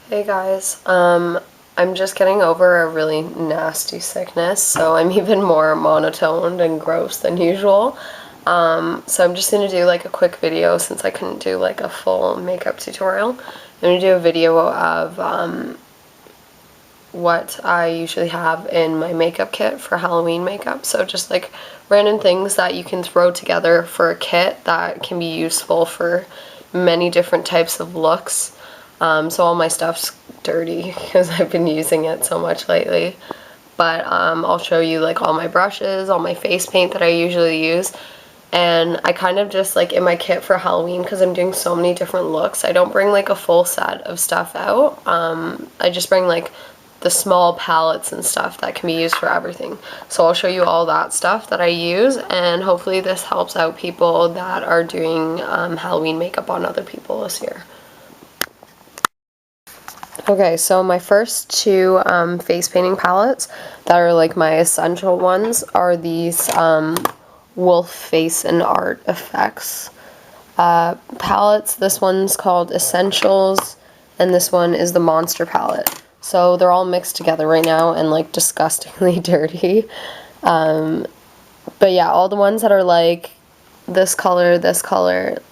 Hey guys, I'm just getting over a really nasty sickness, so I'm even more monotoned and gross than usual. So I'm just gonna do like a quick video since I couldn't do like a full makeup tutorial. I'm gonna do a video of what I usually have in my makeup kit for Halloween makeup. So just like random things that you can throw together for a kit that can be useful for many different types of looks. So all my stuff's dirty because I've been using it so much lately. But I'll show you like all my brushes, all my face paint that I usually use. And I kind of just like in my kit for Halloween, because I'm doing so many different looks, I don't bring like a full set of stuff out. I just bring like the small palettes and stuff that can be used for everything. So I'll show you all that stuff that I use, and hopefully this helps out people that are doing Halloween makeup on other people this year. Okay, so my first two face painting palettes that are like my essential ones are these Wolf Face and Art Effects palettes. This one's called Essentials, and this one is the Monster palette. So they're all mixed together right now and like disgustingly dirty. But yeah, all the ones that are like this color,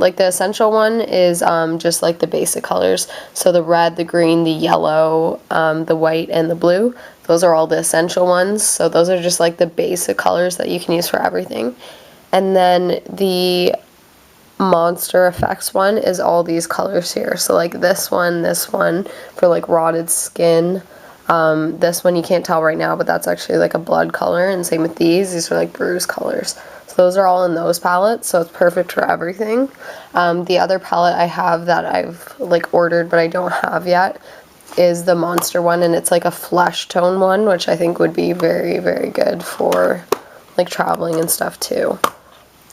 like the essential one is just like the basic colors. So the red, the green, the yellow, the white, and the blue. Those are all the essential ones. So those are just like the basic colors that you can use for everything. And then the Monster Effects one is all these colors here. So like this one for like rotted skin. This one you can't tell right now, but that's actually like a blood color, and same with these are like bruise colors. So those are all in those palettes, so it's perfect for everything. The other palette I have that I've like ordered but I don't have yet is the Monster one, and it's like a flesh tone one, which I think would be very, very good for like traveling and stuff too.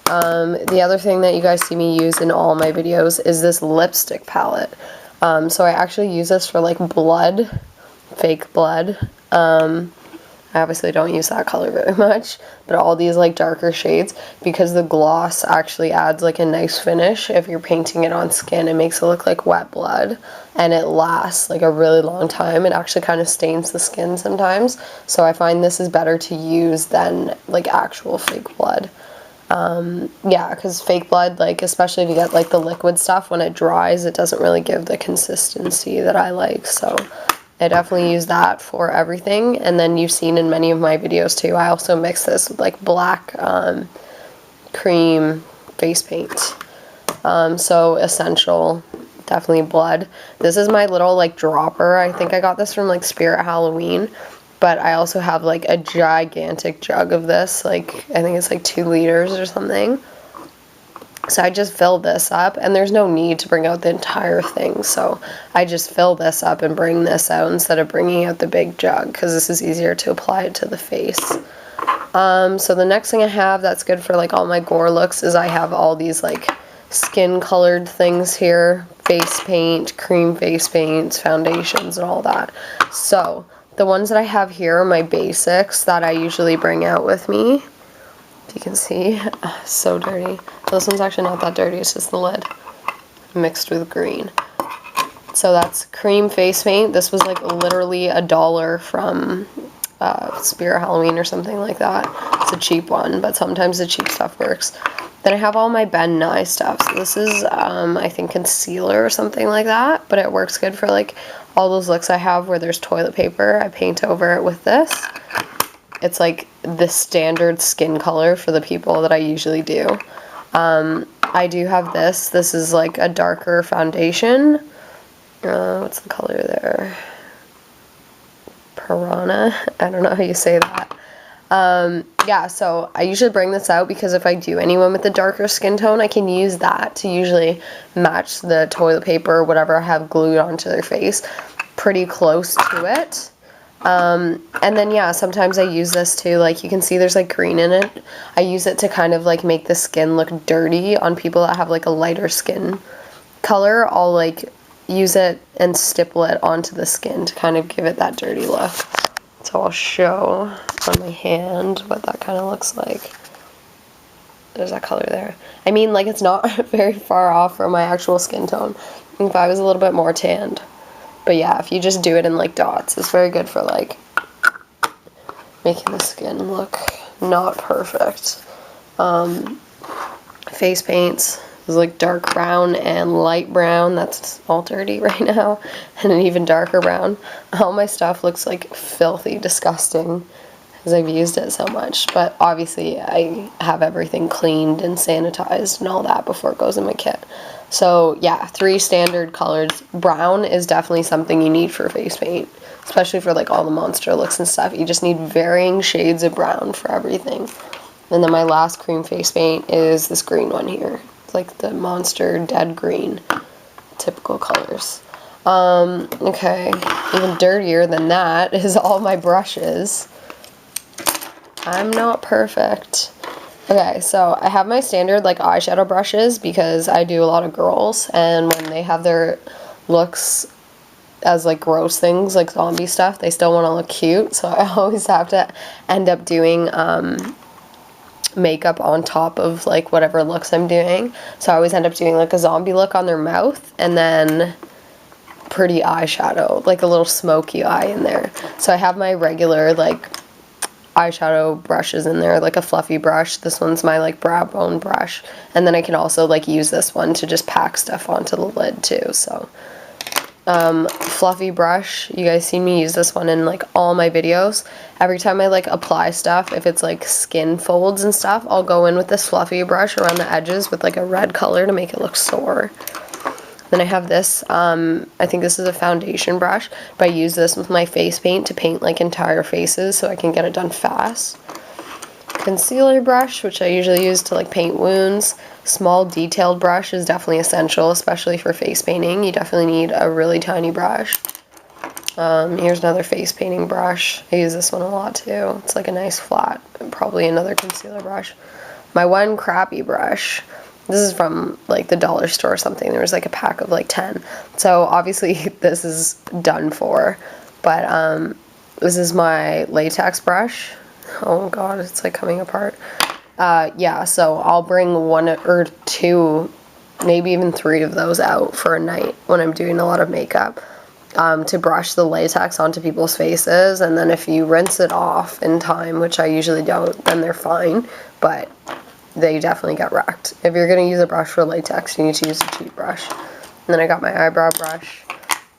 The other thing that you guys see me use in all my videos is this lipstick palette. So I actually use this for like blood, fake blood. I obviously don't use that color very much, but all these like darker shades, because the gloss actually adds like a nice finish. If you're painting it on skin, it makes it look like wet blood, and it lasts like a really long time. It actually kind of stains the skin sometimes, so I find this is better to use than like actual fake blood. Yeah, because fake blood, like especially if you get like the liquid stuff, when it dries it doesn't really give the consistency that I like, so I definitely use that for everything. And then you've seen in many of my videos too, I also mix this with like black cream face paint. So essential, definitely blood. This is my little like dropper. I think I got this from like Spirit Halloween. But I also have like a gigantic jug of this, like I think it's like 2 liters or something. So I just fill this up, and there's no need to bring out the entire thing. So I just fill this up and bring this out instead of bringing out the big jug, because this is easier to apply it to the face. So the next thing I have that's good for like all my gore looks is I have all these like skin colored things here, face paint, cream face paints, foundations, and all that. So the ones that I have here are my basics that I usually bring out with me. If you can see, so dirty. This one's actually not that dirty, it's just the lid mixed with green. So that's cream face paint. This was like literally $1 from Spirit Halloween or something like that. It's a cheap one, but sometimes the cheap stuff works. Then I have all my Ben Nye stuff. So this is, I think, concealer or something like that, but it works good for like all those looks I have where there's toilet paper. I paint over it with this. It's like the standard skin color for the people that I usually do. I do have this. This is like a darker foundation. What's the color there? Piranha? I don't know how you say that. Yeah, so I usually bring this out because if I do anyone with a darker skin tone, I can use that to usually match the toilet paper or whatever I have glued onto their face pretty close to it. And then yeah, sometimes I use this too, like you can see there's like green in it. I use it to kind of like make the skin look dirty on people that have like a lighter skin color. I'll like use it and stipple it onto the skin to kind of give it that dirty look. So I'll show on my hand what that kind of looks like. There's that color there. I mean, like it's not very far off from my actual skin tone. If I was a little bit more tanned, But yeah, if you just do it in like dots, it's very good for like making the skin look not perfect. Face paints is like dark brown and light brown. That's all dirty right now. And an even darker brown. All my stuff looks like filthy, disgusting, because I've used it so much. But obviously I have everything cleaned and sanitized and all that before it goes in my kit. So yeah, 3 standard colors. Brown is definitely something you need for face paint, especially for like all the monster looks and stuff. You just need varying shades of brown for everything. And then my last cream face paint is this green one here. It's like the monster dead green, typical colors. Okay, even dirtier than that is all my brushes. I'm not perfect. Okay, so I have my standard like eyeshadow brushes because I do a lot of girls, and when they have their looks as like gross things like zombie stuff, they still want to look cute, so I always have to end up doing makeup on top of like whatever looks I'm doing. So I always end up doing like a zombie look on their mouth and then pretty eyeshadow, like a little smoky eye in there. So I have my regular like eyeshadow brushes in there, like a fluffy brush. This one's my like brow bone brush, and then I can also like use this one to just pack stuff onto the lid too. So fluffy brush, you guys seen me use this one in like all my videos. Every time I like apply stuff, if it's like skin folds and stuff, I'll go in with this fluffy brush around the edges with like a red color to make it look sore. Then I have this, I think this is a foundation brush, but I use this with my face paint to paint like entire faces so I can get it done fast. Concealer brush, which I usually use to like paint wounds. Small detailed brush is definitely essential, especially for face painting. You definitely need a really tiny brush. Here's another face painting brush. I use this one a lot too. It's like a nice flat, probably another concealer brush. My one crappy brush, this is from like the dollar store or something. There was like a pack of like 10. So obviously this is done for, but this is my latex brush. Oh god, it's like coming apart. Yeah, so I'll bring 1 or 2, maybe even 3 of those out for a night when I'm doing a lot of makeup, to brush the latex onto people's faces, and then if you rinse it off in time, which I usually don't, then they're fine, but they definitely get wrecked. If you're going to use a brush for latex, you need to use a cheap brush. And then I got my eyebrow brush,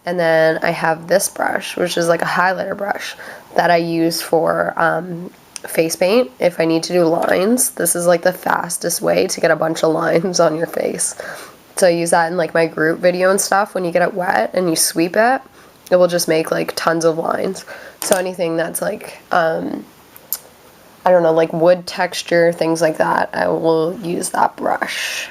and then I have this brush, which is like a highlighter brush that I use for face paint. If I need to do lines, this is like the fastest way to get a bunch of lines on your face. So I use that in like my group video and stuff. When you get it wet and you sweep it, it will just make like tons of lines. So anything that's like I don't know, like wood texture, things like that, I will use that brush.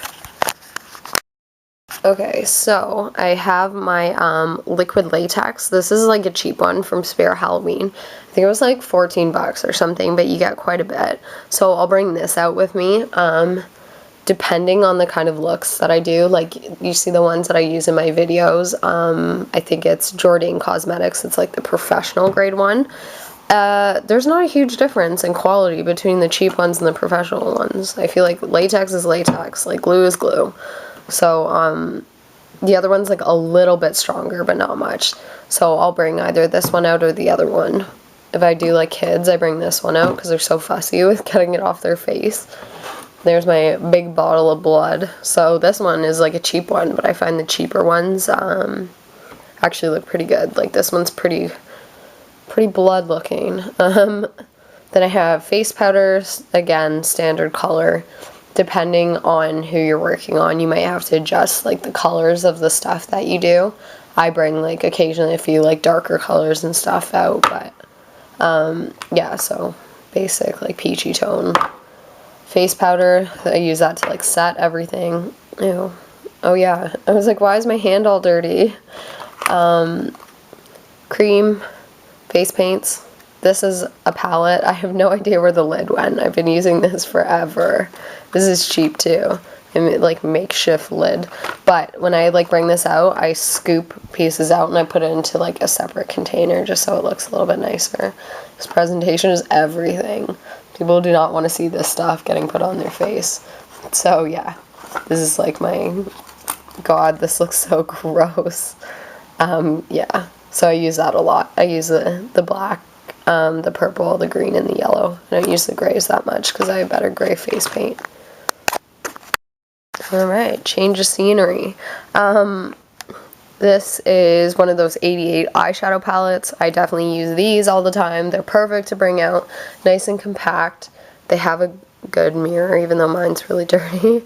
Okay, so I have my liquid latex. This is like a cheap one from Spare Halloween. I think it was like 14 bucks or something, but you get quite a bit. So I'll bring this out with me. Depending on the kind of looks that I do, like you see the ones that I use in my videos, I think it's Jordan Cosmetics. It's like the professional grade one. There's not a huge difference in quality between the cheap ones and the professional ones. I feel like latex is latex, like glue is glue. So, the other one's like a little bit stronger, but not much. So I'll bring either this one out or the other one. If I do like kids, I bring this one out because they're so fussy with getting it off their face. There's my big bottle of blood. So this one is like a cheap one, but I find the cheaper ones, actually look pretty good. Like this one's pretty blood looking. Then I have face powders, again, standard color. Depending on who you're working on, you might have to adjust like the colors of the stuff that you do. I bring like occasionally a few like darker colors and stuff out, but yeah, so basic like peachy tone. Face powder, I use that to like set everything. Ew. Oh yeah, I was like, why is my hand all dirty? Cream, face paints. This is a palette. I have no idea where the lid went. I've been using this forever. This is cheap too. I mean, like makeshift lid. But when I like bring this out, I scoop pieces out and I put it into like a separate container just so it looks a little bit nicer. This presentation is everything. People do not want to see this stuff getting put on their face. So yeah, this is like my, God, this looks so gross. Yeah, so I use that a lot. I use the black, the purple, the green, and the yellow. I don't use the grays that much because I have better gray face paint. Alright, change of scenery. This is one of those 88 eyeshadow palettes. I definitely use these all the time. They're perfect to bring out, nice and compact. They have a good mirror, even though mine's really dirty.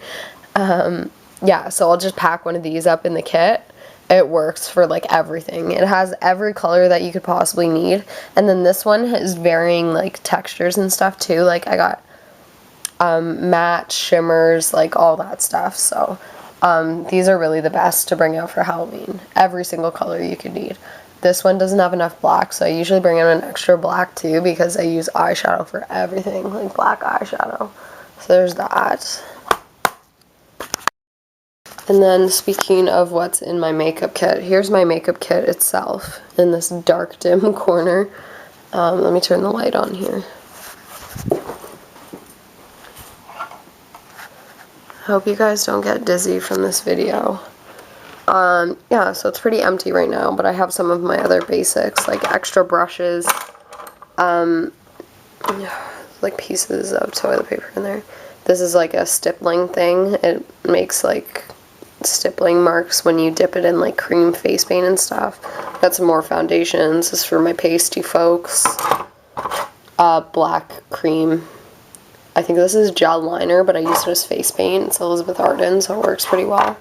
Yeah, so I'll just pack one of these up in the kit. It works for like everything. It has every color that you could possibly need. And then this one has varying like textures and stuff too. Like I got matte, shimmers, like all that stuff. So these are really the best to bring out for Halloween. Every single color you could need. This one doesn't have enough black, so I usually bring out an extra black too because I use eyeshadow for everything, like black eyeshadow. So there's that. And then speaking of what's in my makeup kit, here's my makeup kit itself in this dark, dim corner. Let me turn the light on here. Hope you guys don't get dizzy from this video. Yeah, so it's pretty empty right now, but I have some of my other basics, like extra brushes, like pieces of toilet paper in there. This is like a stippling thing. It makes like stippling marks when you dip it in like cream face paint and stuff. Got some more foundations. This is for my pasty folks. Black cream. I think this is gel liner, but I use it as face paint. It's Elizabeth Arden, so it works pretty well.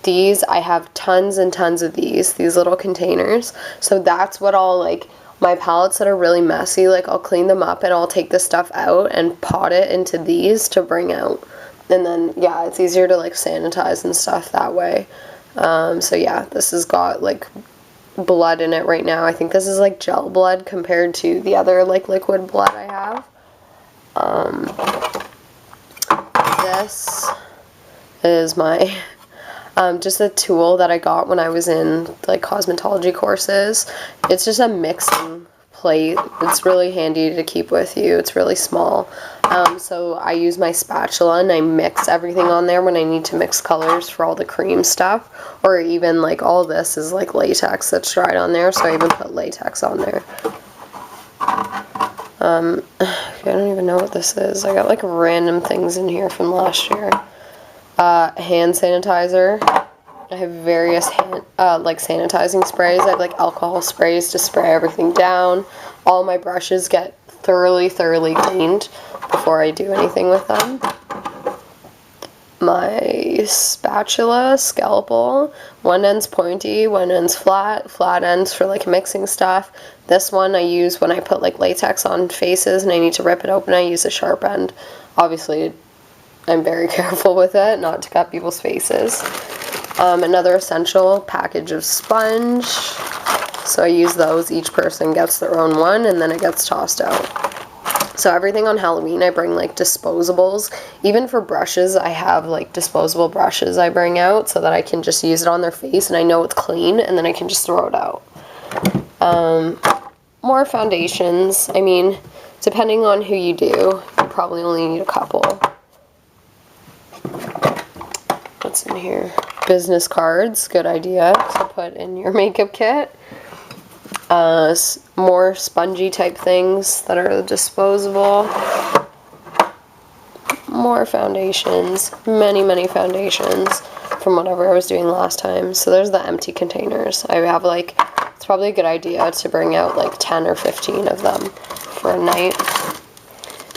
These, I have tons and tons of these little containers. So that's what I'll like, my palettes that are really messy, like I'll clean them up and I'll take the stuff out and pot it into these to bring out. And then, yeah, it's easier to like sanitize and stuff that way. So yeah, this has got like blood in it right now. I think this is like gel blood compared to the other like liquid blood I have. This is my just a tool that I got when I was in like cosmetology courses. It's just a mixing plate. It's really handy to keep with you. It's really small. So I use my spatula and I mix everything on there when I need to mix colors for all the cream stuff, or even like all this is like latex that's dried on there, so I even put latex on there. I don't even know what this is. I got like random things in here from last year. Hand sanitizer. I have various hand, like sanitizing sprays. I have like alcohol sprays to spray everything down. All my brushes get thoroughly cleaned before I do anything with them. My spatula, scalpel, one end's pointy, one end's flat ends for like mixing stuff. This one I use when I put like latex on faces and I need to rip it open. I use a sharp end. Obviously, I'm very careful with it, not to cut people's faces. Another essential package of sponge. So I use those. Each person gets their own one and then it gets tossed out. So everything on Halloween I bring like disposables. Even for brushes I have like disposable brushes I bring out so that I can just use it on their face and I know it's clean and then I can just throw it out. More foundations. I mean, depending on who you do, you probably only need a couple. What's in here? Business cards, good idea to put in your makeup kit. More spongy type things that are disposable. More foundations, many foundations from whatever I was doing last time. So there's the empty containers. I have like, it's probably a good idea to bring out like 10 or 15 of them for a night.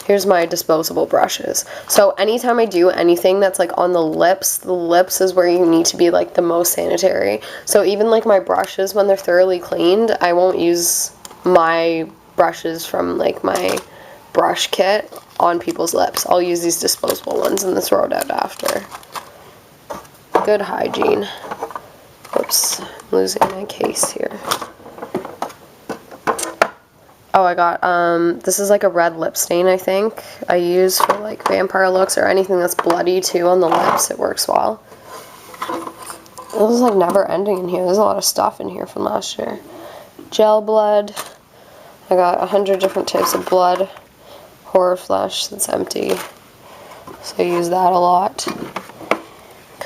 Here's my disposable brushes. So anytime I do anything that's like on the lips is where you need to be like the most sanitary. So even like my brushes, when they're thoroughly cleaned, I won't use my brushes from like my brush kit on people's lips. I'll use these disposable ones and throw it out after. Good hygiene. Oops, I'm losing my case here. Oh, I got, this is like a red lip stain, I think, I use for like vampire looks or anything that's bloody too on the lips. It works well. This is like never ending in here. There's a lot of stuff in here from last year. Gel blood. I got 100 different types of blood. Horror flesh that's empty. So I use that a lot.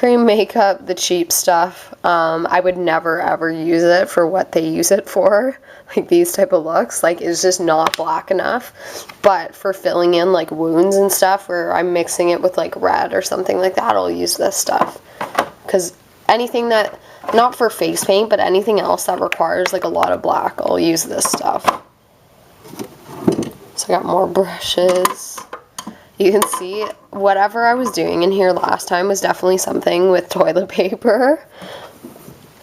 Cream makeup, the cheap stuff. I would never ever use it for what they use it for, like these type of looks. Like, it's just not black enough. But for filling in like wounds and stuff, where I'm mixing it with like red or something like that, I'll use this stuff. Because anything that, not for face paint, but anything else that requires like a lot of black, I'll use this stuff. So I got more brushes. You can see whatever I was doing in here last time was definitely something with toilet paper.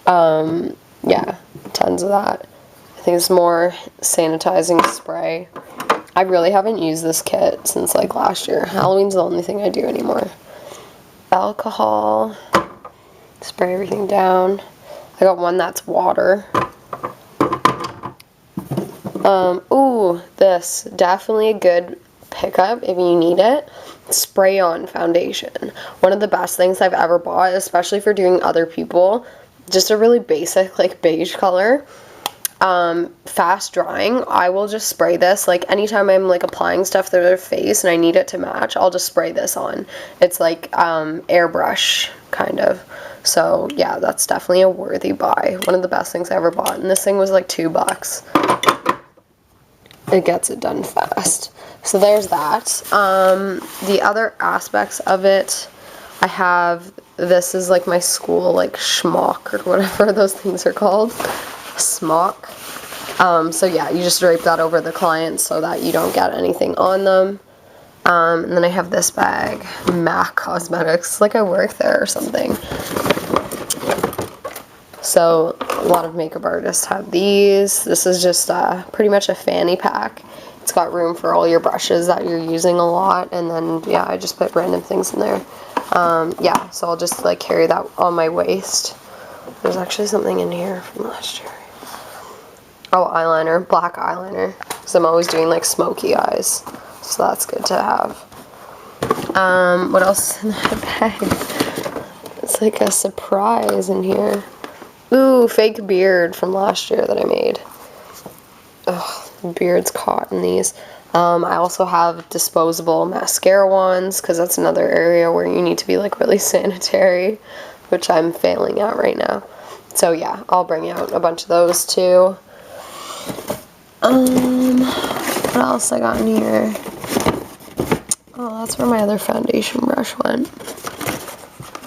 Yeah, tons of that. I think it's more sanitizing spray. I really haven't used this kit since like last year. Halloween's the only thing I do anymore. Alcohol. Spray everything down. I got one that's water. Ooh, this. Definitely a good pickup if you need it. Spray on foundation. One of the best things I've ever bought, especially for doing other people. Just a really basic like beige color. Fast drying. I will just spray this like anytime I'm like applying stuff to their face and I need it to match, I'll just spray this on. It's like airbrush kind of. So yeah, that's definitely a worthy buy. One of the best things I ever bought, and this thing was like $2. It gets it done fast. So there's that. The other aspects of it, I have, this is like my school like schmock or whatever those things are called. Smock. So yeah, you just drape that over the client so that you don't get anything on them. And then I have this bag, MAC Cosmetics, like I work there or something. So a lot of makeup artists have these. This is just pretty much a fanny pack. It's got room for all your brushes that you're using a lot, and then yeah, I just put random things in there. Yeah, so I'll just like carry that on my waist. There's actually something in here from last year. Oh, eyeliner, black eyeliner, because I'm always doing like smoky eyes, so that's good to have. What else in that bag? It's like a surprise in here. Ooh, fake beard from last year that I made. Ugh, the beard's caught in these. I also have disposable mascara ones, because that's another area where you need to be like really sanitary, which I'm failing at right now. So yeah, I'll bring out a bunch of those too. What else I got in here? Oh, that's where my other foundation brush went.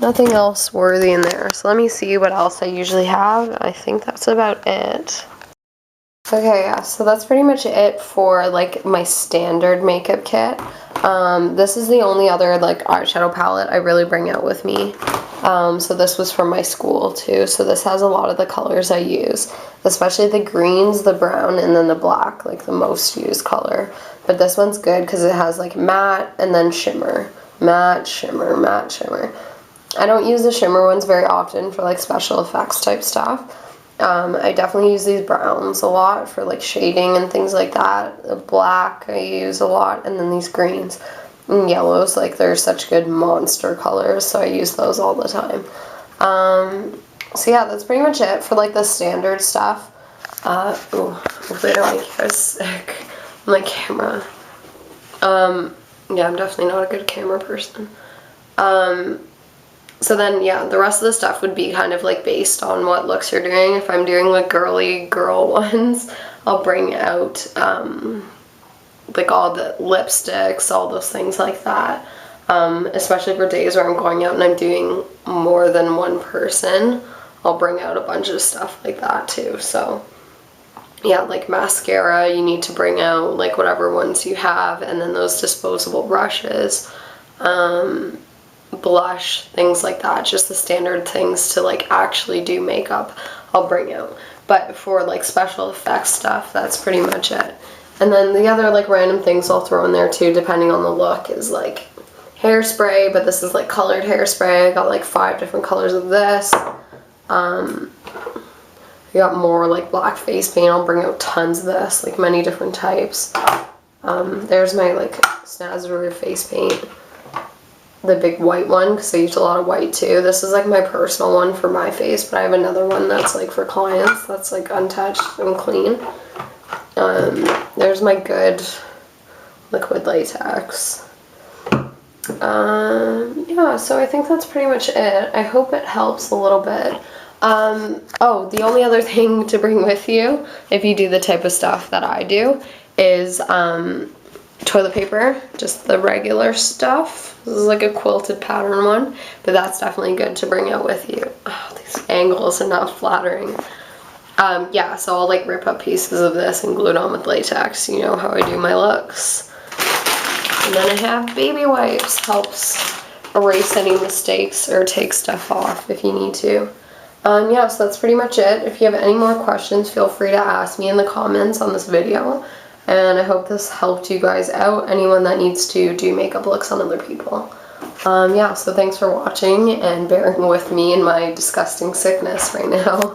Nothing else worthy in there. So let me see what else I usually have. I think that's about it. Okay, yeah, so that's pretty much it for like my standard makeup kit. This is the only other like eyeshadow palette I really bring out with me. So this was from my school too. So this has a lot of the colors I use, especially the greens, the brown, and then the black, like the most used color. But this one's good because it has like matte and then shimmer. Matte, shimmer, matte, shimmer. I don't use the shimmer ones very often for like special effects type stuff. I definitely use these browns a lot for like shading and things like that. The black I use a lot, and then these greens and yellows, like they're such good monster colors, so I use those all the time. So yeah, that's pretty much it for like the standard stuff. Ooh, hopefully I don't make you guys sick. My camera. Yeah, I'm definitely not a good camera person. So then, yeah, the rest of the stuff would be kind of like based on what looks you're doing. If I'm doing like girly girl ones, I'll bring out like all the lipsticks, all those things like that. Especially for days where I'm going out and I'm doing more than one person, I'll bring out a bunch of stuff like that too. So yeah, like mascara, you need to bring out like whatever ones you have, and then those disposable brushes. Blush, things like that, just the standard things to like actually do makeup, I'll bring out. But for like special effects stuff, that's pretty much it. And then the other like random things I'll throw in there too, depending on the look, is like hairspray, but this is like colored hairspray. I got like 5 different colors of this. I got more like black face paint. I'll bring out tons of this, like many different types. There's my like Snazaroo face paint. The big white one, because I used a lot of white too. This is like my personal one for my face, but I have another one that's like for clients, that's like untouched and clean. There's my good liquid latex. Yeah, so I think that's pretty much it. I hope it helps a little bit. Oh, the only other thing to bring with you, if you do the type of stuff that I do, is toilet paper, just the regular stuff. This is like a quilted pattern one, but that's definitely good to bring out with you. Oh, these angles are not flattering. Yeah, so I'll like rip up pieces of this and glue it on with latex. You know how I do my looks. And then I have baby wipes, helps erase any mistakes or take stuff off if you need to. Yeah, so that's pretty much it. If you have any more questions, feel free to ask me in the comments on this video. And I hope this helped you guys out, anyone that needs to do makeup looks on other people. Yeah, so thanks for watching and bearing with me in my disgusting sickness right now.